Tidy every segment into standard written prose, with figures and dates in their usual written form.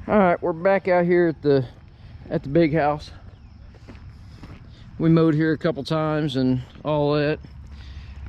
All right, we're back out here at the big house. We mowed here a couple times and all that.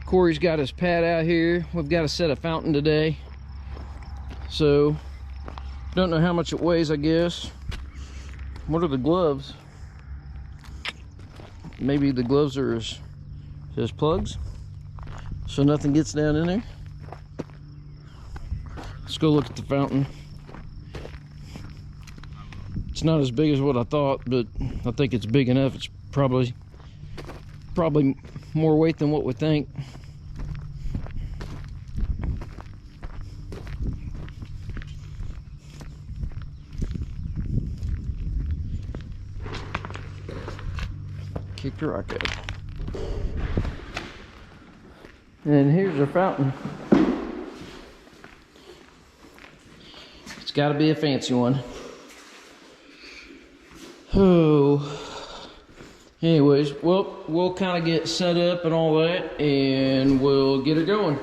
Corey's got his pad out here. We've got to set a fountain today. So, don't know how much it weighs, I guess. What are the gloves? Maybe the gloves are as plugs, so nothing gets down in there. Let's go look at the fountain. It's not as big as what I thought, but I think it's big enough. It's probably more weight than what we think. Kicked the rock out. And here's our fountain. It's got to be a fancy one. Oh. Anyways, well, we'll kind of get set up and all that, and we'll get it going.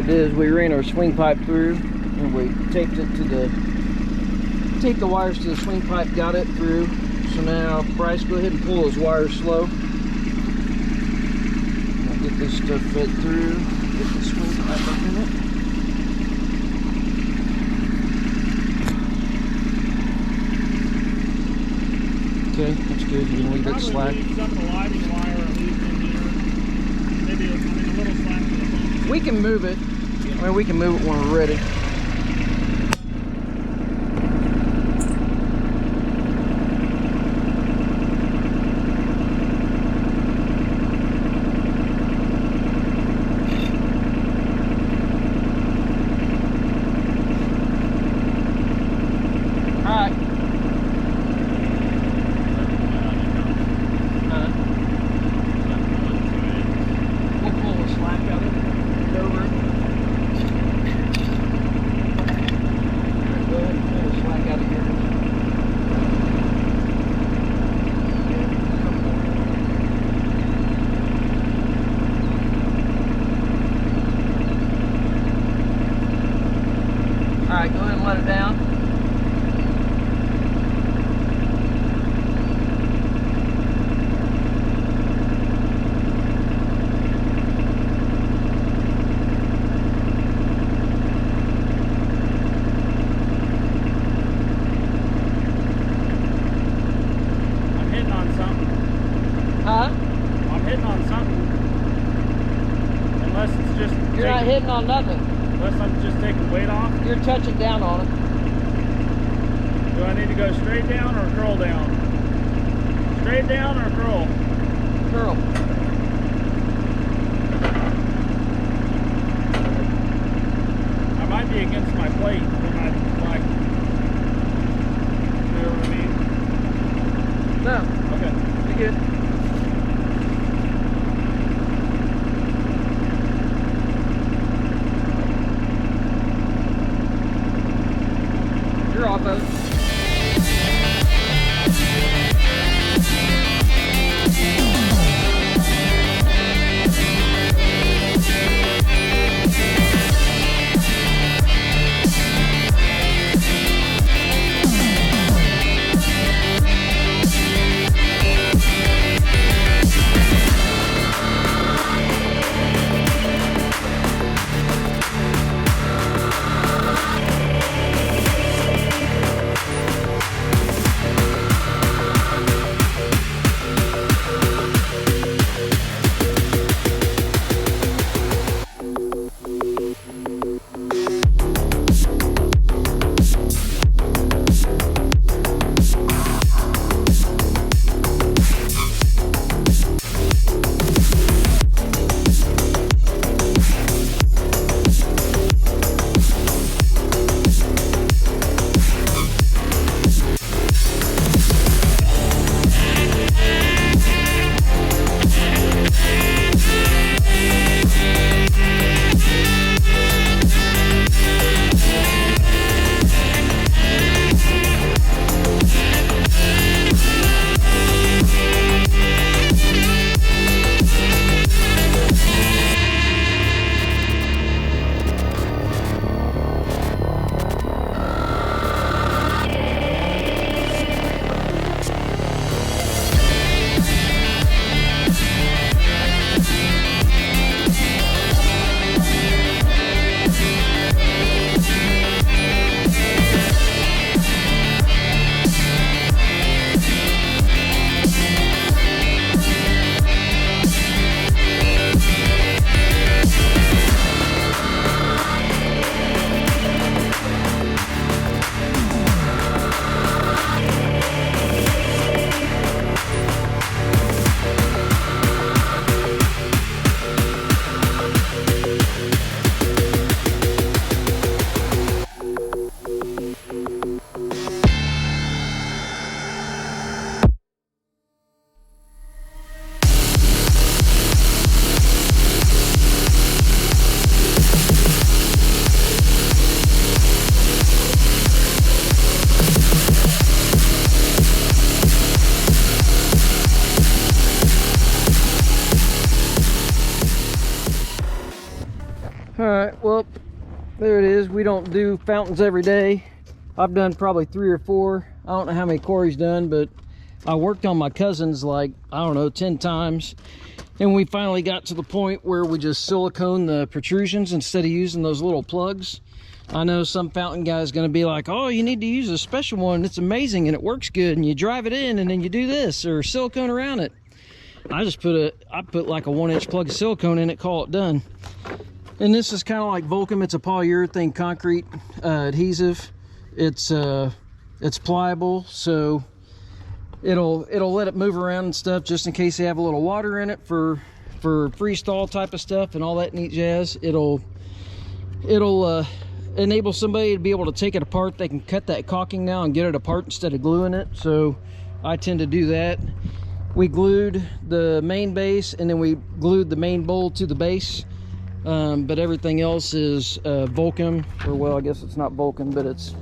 we did is we ran our swing pipe through and we taped the wires to the swing pipe, got it through. So now Bryce, go ahead and pull those wires slow. I'll get this stuff fed through, get the swing pipe up in it. Okay, that's good. You can leave it slack. Some of the lighting wire at least in here. Maybe a little slack to the phone. We can move it. I mean, we can move it when we're ready. Alright, go ahead and let it down. I'm hitting on something. Huh? I'm hitting on something. Unless it's just... You're not hitting on nothing. Unless I'm just taking weight off. You're touching down on it. Do I need to go straight down or curl down? Straight down or curl? Curl. I might be against my plate when I like. You know what I mean? No. Okay. You good? You're off of it. All right, well, there it is. We don't do fountains every day. I've done probably 3 or 4. I don't know how many Corey's done, but I worked on my cousin's like, I don't know, 10 times. And we finally got to the point where we just silicone the protrusions instead of using those little plugs. I know some fountain guy is going to be like, oh, you need to use a special one. It's amazing and it works good. And you drive it in and then you do this or silicone around it. I put like a 1-inch plug of silicone in it, call it done. And this is kind of like Volcom. It's a polyurethane concrete adhesive. It's pliable, so it'll let it move around and stuff, just in case they have a little water in it for freestall type of stuff and all that neat jazz. It'll enable somebody to be able to take it apart. They can cut that caulking now and get it apart instead of gluing it, so I tend to do that. We glued the main base and then we glued the main bowl to the base, but everything else is Volcom, or well, I guess it's not Volcom, but it's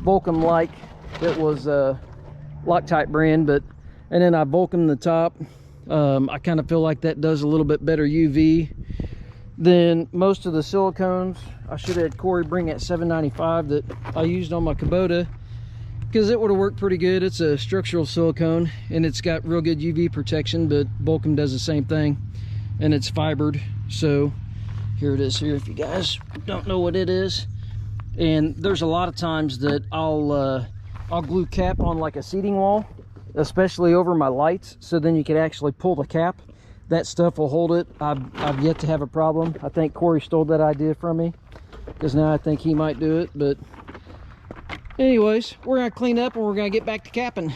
Volcom like. It was Loctite brand, and then I Volcom the top. I kind of feel like that does a little bit better UV than most of the silicones. I should have had Corey bring that 795 that I used on my Kubota, because it would have worked pretty good. It's a structural silicone and it's got real good UV protection, but Volcom does the same thing, and it's fibered. So here it is here if you guys don't know what it is. And there's a lot of times that I'll glue cap on like a seating wall, especially over my lights, so then you can actually pull the cap. That stuff will hold it. I've yet to have a problem. I think Corey stole that idea from me, because now I think he might do it. But anyways, we're gonna clean up and we're gonna get back to capping.